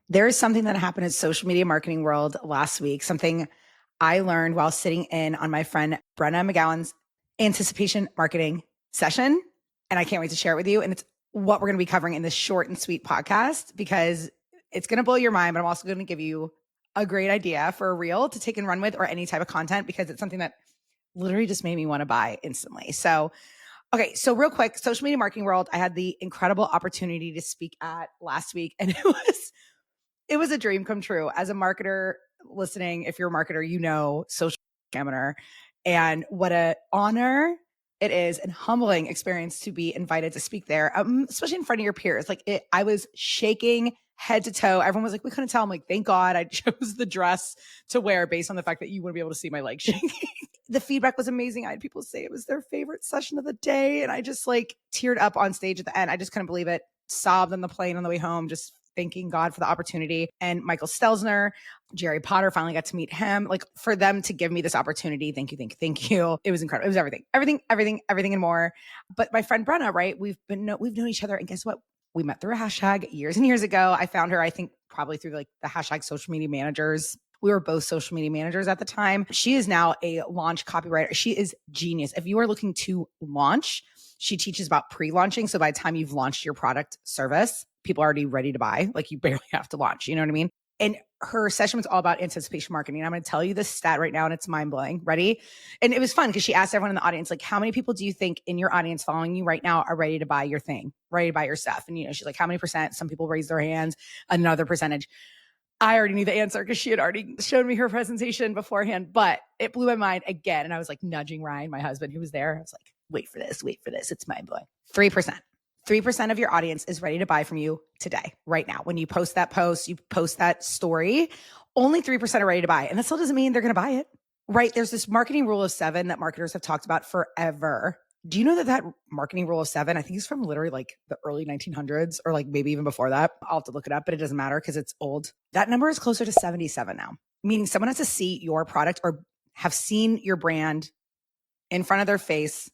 There is something that happened in social media marketing world last week, something I learned while sitting in on my friend Brenna McGowan's anticipation marketing session. And I can't wait to share it with you. And it's what we're going to be covering in this short and sweet podcast because it's going to blow your mind, but I'm also going to give you a great idea for a reel to take and run with or any type of content because it's something that literally just made me want to buy instantly. So, okay. So real quick, social media marketing world, I had the incredible opportunity to speak at last week and it was a dream come true. As a marketer listening, if you're a marketer, you know social examiner and what an honor it is and humbling experience to be invited to speak there, especially in front of your peers. I was shaking head to toe. Everyone was like, we couldn't tell. I'm like, thank God I chose the dress to wear based on the fact that you wouldn't be able to see my legs shaking. The feedback was amazing. I had people say it was their favorite session of the day. And I just teared up on stage at the end. I just couldn't believe it. Sobbed on the plane on the way home, just thanking God for the opportunity. And Michael Stelzner, Jerry Potter, finally got to meet him. For them to give me this opportunity, thank you. It was incredible. It was everything and more. But my friend Brenna, right? We've known each other. And guess what? We met through a hashtag years and years ago. I found her, I think probably through the hashtag social media managers. We were both social media managers at the time. She is now a launch copywriter. She is genius. If you are looking to launch, she teaches about pre-launching. So by the time you've launched your product service, people are already ready to buy. You barely have to launch. You know what I mean? And her session was all about anticipation marketing. And I'm going to tell you this stat right now, and it's mind blowing. Ready? And it was fun because she asked everyone in the audience, how many people do you think in your audience following you right now are ready to buy your thing, ready to buy your stuff? And, she's like, how many percent? Some people raised their hands, another percentage. I already knew the answer because she had already shown me her presentation beforehand, but it blew my mind again. And I was nudging Ryan, my husband, who was there. I was like, wait for this. It's mind blowing. 3%. 3% of your audience is ready to buy from you today, right now. When you post that post, you post that story, only 3% are ready to buy. And that still doesn't mean they're going to buy it, right? There's this marketing rule of 7 that marketers have talked about forever. Do you know that marketing rule of 7, I think it's from literally the early 1900s or maybe even before that. I'll have to look it up, but it doesn't matter because it's old. That number is closer to 77 now, meaning someone has to see your product or have seen your brand in front of their face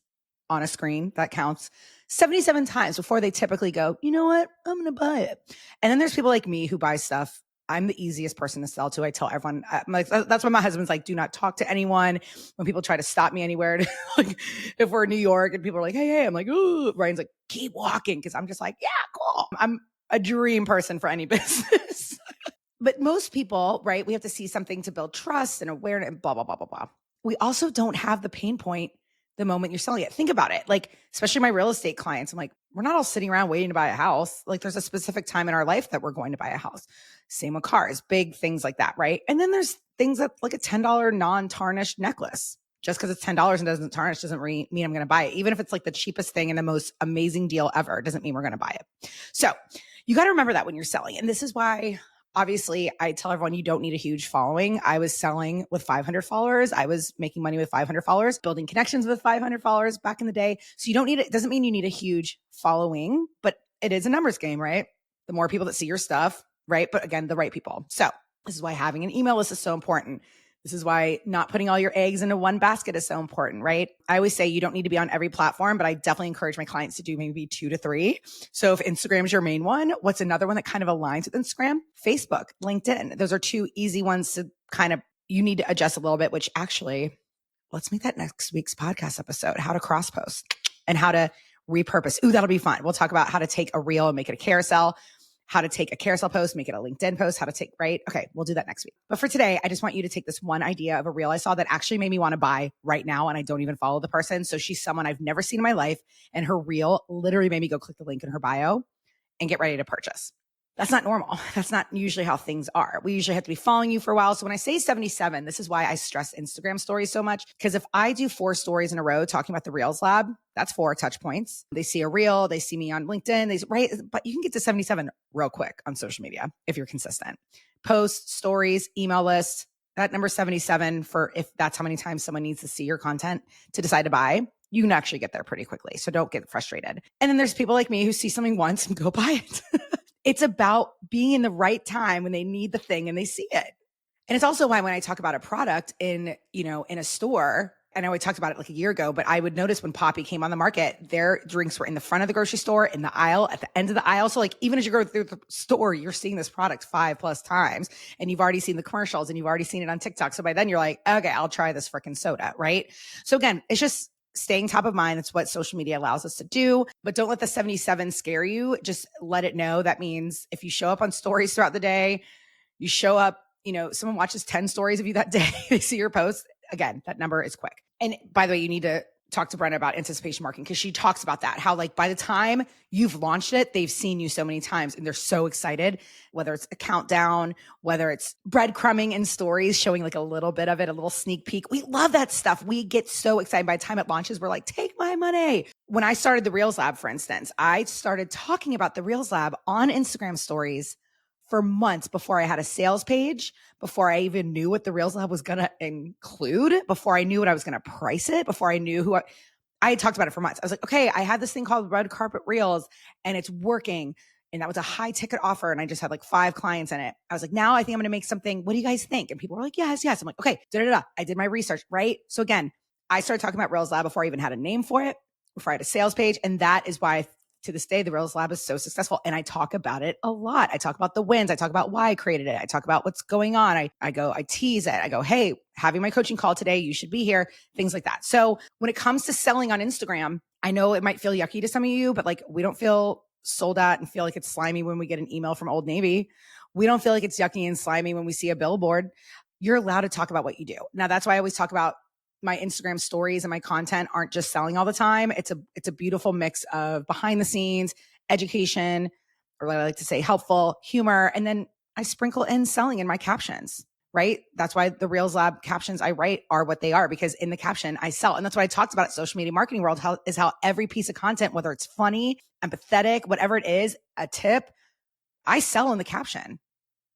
on a screen. That counts 77 times before they typically go, you know what? I'm going to buy it. And then there's people like me who buy stuff. I'm the easiest person to sell to. I tell everyone, that's why my husband's do not talk to anyone. When people try to stop me anywhere, if we're in New York and people are like, hey, I'm like, ooh, Ryan's like, keep walking. Cause I'm just yeah, cool. I'm a dream person for any business. But most people, right? We have to see something to build trust and awareness and blah, blah, blah, blah, blah. We also don't have the pain point the moment you're selling it. Think about it. Especially my real estate clients, I'm we're not all sitting around waiting to buy a house. There's a specific time in our life that we're going to buy a house. Same with cars, big things like that, right? And then there's things that a $10 non-tarnished necklace. Just because it's $10 and doesn't tarnish doesn't mean I'm going to buy it. Even if it's the cheapest thing and the most amazing deal ever, doesn't mean we're going to buy it. So you got to remember that when you're selling. And this is why obviously, I tell everyone you don't need a huge following. I was selling with 500 followers. I was making money with 500 followers, building connections with 500 followers back in the day. So you don't need it. It doesn't mean you need a huge following, but it is a numbers game, right? The more people that see your stuff, right? But again, the right people. So this is why having an email list is so important. This is why not putting all your eggs into one basket is so important, right? I always say you don't need to be on every platform, but I definitely encourage my clients to do maybe 2 to 3. So if Instagram is your main one, what's another one that kind of aligns with Instagram? Facebook, LinkedIn. Those are 2 easy ones to you need to adjust a little bit, which actually, let's make that next week's podcast episode, how to cross post and how to repurpose. Ooh, that'll be fun. We'll talk about how to take a reel and make it a carousel, how to take a carousel post, make it a LinkedIn post, how to take, right? Okay, we'll do that next week. But for today, I just want you to take this one idea of a reel I saw that actually made me want to buy right now. And I don't even follow the person. So she's someone I've never seen in my life. And her reel literally made me go click the link in her bio and get ready to purchase. That's not normal. That's not usually how things are. We usually have to be following you for a while. So when I say 77, this is why I stress Instagram stories so much. Because if I do 4 stories in a row talking about the Reels Lab, that's 4 touch points. They see a reel, they see me on LinkedIn, right? But you can get to 77 real quick on social media if you're consistent. Posts, stories, email lists, that number 77 for if that's how many times someone needs to see your content to decide to buy, you can actually get there pretty quickly. So don't get frustrated. And then there's people like me who see something once and go buy it. It's about being in the right time when they need the thing and they see it. And it's also why when I talk about a product in a store, I know I talked about it like a year ago, but I would notice when Poppy came on the market, their drinks were in the front of the grocery store, in the aisle, at the end of the aisle. So like, even as you go through the store, you're seeing this product 5+ times, and you've already seen the commercials and you've already seen it on TikTok. So by then you're like, okay, I'll try this freaking soda, right? So again, it's just staying top of mind. It's what social media allows us to do, but don't let the 77 scare you. Just let it know. That means if you show up on stories throughout the day, you show up, someone watches 10 stories of you that day, they see your post. Again, that number is quick. And by the way, you need to talk to Brenna about anticipation marketing, because she talks about that, how like by the time you've launched it, they've seen you so many times and they're so excited, whether it's a countdown, whether it's breadcrumbing in stories, showing like a little bit of it, a little sneak peek. We love that stuff. We get so excited. By the time it launches, we're like, take my money. When I started the Reels Lab, for instance, I started talking about the Reels Lab on Instagram stories for months before I had a sales page, before I even knew what the Reels Lab was going to include, before I knew what I was going to price it, before I knew I had talked about it for months. I was like, okay, I had this thing called Red Carpet Reels and it's working. And that was a high ticket offer. And I just had like 5 clients in it. I was like, now I think I'm going to make something. What do you guys think? And people were like, yes. I'm like, okay, I did my research, right? So again, I started talking about Reels Lab before I even had a name for it, before I had a sales page. And that is why to this day, the Reels Lab is so successful. And I talk about it a lot. I talk about the wins. I talk about why I created it. I talk about what's going on. I tease it. I go, hey, having my coaching call today, you should be here, things like that. So when it comes to selling on Instagram, I know it might feel yucky to some of you, but like we don't feel sold at and feel like it's slimy when we get an email from Old Navy. We don't feel like it's yucky and slimy when we see a billboard. You're allowed to talk about what you do. Now, that's why I always talk about my Instagram stories and my content aren't just selling all the time. It's a beautiful mix of behind the scenes, education, or what I like to say, helpful, humor. And then I sprinkle in selling in my captions, right? That's why the Reels Lab captions I write are what they are, because in the caption I sell. And that's what I talked about at Social Media Marketing World, how every piece of content, whether it's funny, empathetic, whatever it is, a tip, I sell in the caption.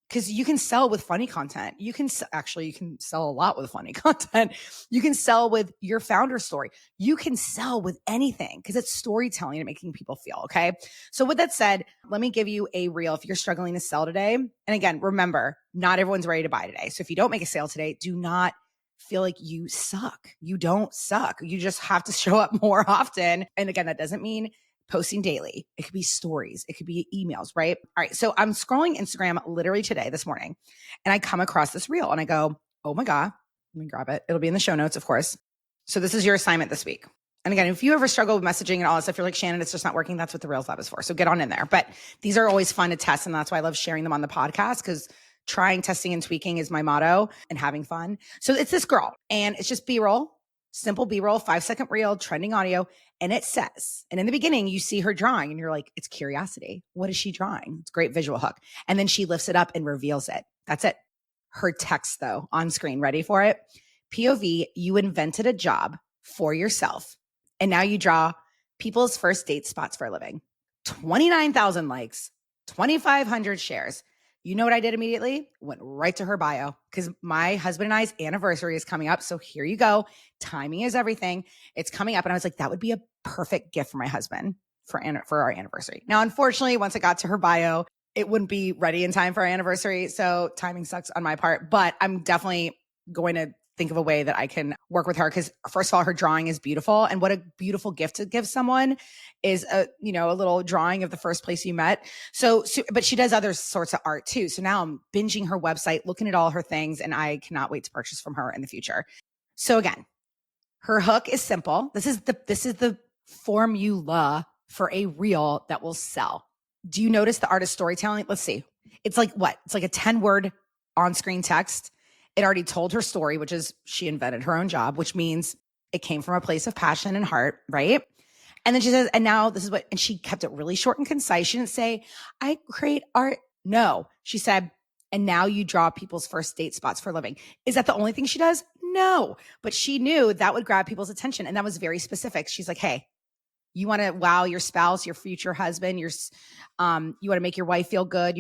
Because you can sell with funny content. You can sell a lot with funny content. You can sell with your founder story. You can sell with anything because it's storytelling and making people feel, okay? So with that said, let me give you a reel if you're struggling to sell today. And again, remember, not everyone's ready to buy today. So if you don't make a sale today, do not feel like you suck. You don't suck. You just have to show up more often. And again, that doesn't mean posting daily. It could be stories. It could be emails, right? All right. So I'm scrolling Instagram literally this morning, and I come across this reel and I go, oh my God, let me grab it. It'll be in the show notes, of course. So this is your assignment this week. And again, if you ever struggle with messaging and all that stuff, you're like, Shannon, it's just not working. That's what the Reels Lab is for. So get on in there. But these are always fun to test. And that's why I love sharing them on the podcast, because trying, testing, and tweaking is my motto, and having fun. So it's this girl, and it's just B-roll, simple B-roll, 5-second reel, trending audio. And it says, and in the beginning, you see her drawing and you're like, it's curiosity. What is she drawing? It's a great visual hook. And then she lifts it up and reveals it. That's it. Her text though, on screen, ready for it? POV, you invented a job for yourself. And now you draw people's first date spots for a living. 29,000 likes, 2,500 shares. You know what I did immediately? Went right to her bio, because my husband and I's anniversary is coming up. So here you go. Timing is everything. It's coming up. And I was like, that would be a perfect gift for my husband for our anniversary. Now, unfortunately, once I got to her bio, it wouldn't be ready in time for our anniversary. So timing sucks on my part, but I'm definitely going to think of a way that I can work with her, because first of all, her drawing is beautiful. And what a beautiful gift to give someone is a little drawing of the first place you met. So, but she does other sorts of art too. So now I'm binging her website, looking at all her things, and I cannot wait to purchase from her in the future. So again, her hook is simple. This is the formula for a reel that will sell. Do you notice the artist storytelling? Let's see. It's like what? It's like a 10-word on-screen text. It already told her story, which is she invented her own job, which means it came from a place of passion and heart, right? And then she says, and now this is what, and she kept it really short and concise. She didn't say, I create art. No, she said, and now you draw people's first date spots for a living. Is that the only thing she does? No, but she knew that would grab people's attention. And that was very specific. She's like, hey, you want to wow your spouse, your future husband, you want to make your wife feel good.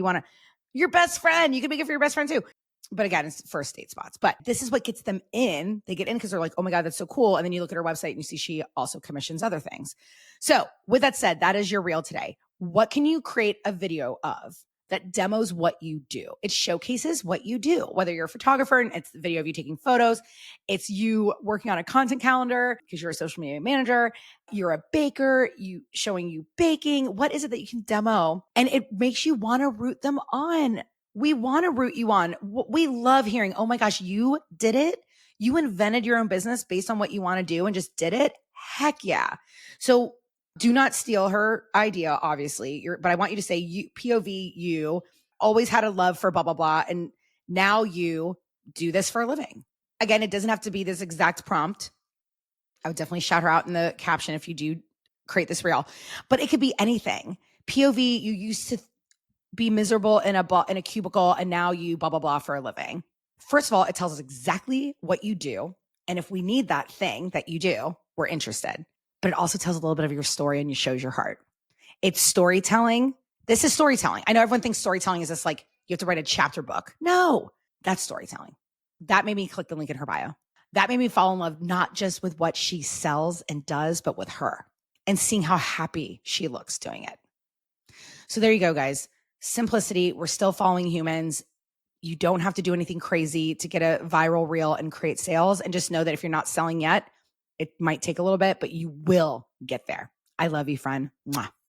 Your best friend, you can make it for your best friend too. But again, it's first date spots. But this is what gets them in. They get in because they're like, oh my God, that's so cool. And then you look at her website and you see she also commissions other things. So with that said, that is your reel today. What can you create a video of that demos what you do. It showcases what you do, whether you're a photographer and it's the video of you taking photos, it's you working on a content calendar because you're a social media manager, you're a baker, you showing you baking. What is it that you can demo? And it makes you want to root them on. We want to root you on. We love hearing, oh my gosh, you did it. You invented your own business based on what you want to do and just did it. Heck yeah. So do not steal her idea, obviously. But I want you to say, you, POV, you always had a love for blah, blah, blah. And now you do this for a living. Again, it doesn't have to be this exact prompt. I would definitely shout her out in the caption if you do create this reel. But it could be anything. POV, you used to be miserable in a cubicle and now you blah, blah, blah for a living. First of all, it tells us exactly what you do. And if we need that thing that you do, we're interested. But it also tells a little bit of your story and it shows your heart. It's storytelling. This is storytelling. I know everyone thinks storytelling is this like, you have to write a chapter book. No, that's storytelling. That made me click the link in her bio. That made me fall in love, not just with what she sells and does, but with her and seeing how happy she looks doing it. So there you go, guys. Simplicity. We're still following humans. You don't have to do anything crazy to get a viral reel and create sales. And just know that if you're not selling yet, it might take a little bit, but you will get there. I love you, friend. Mwah.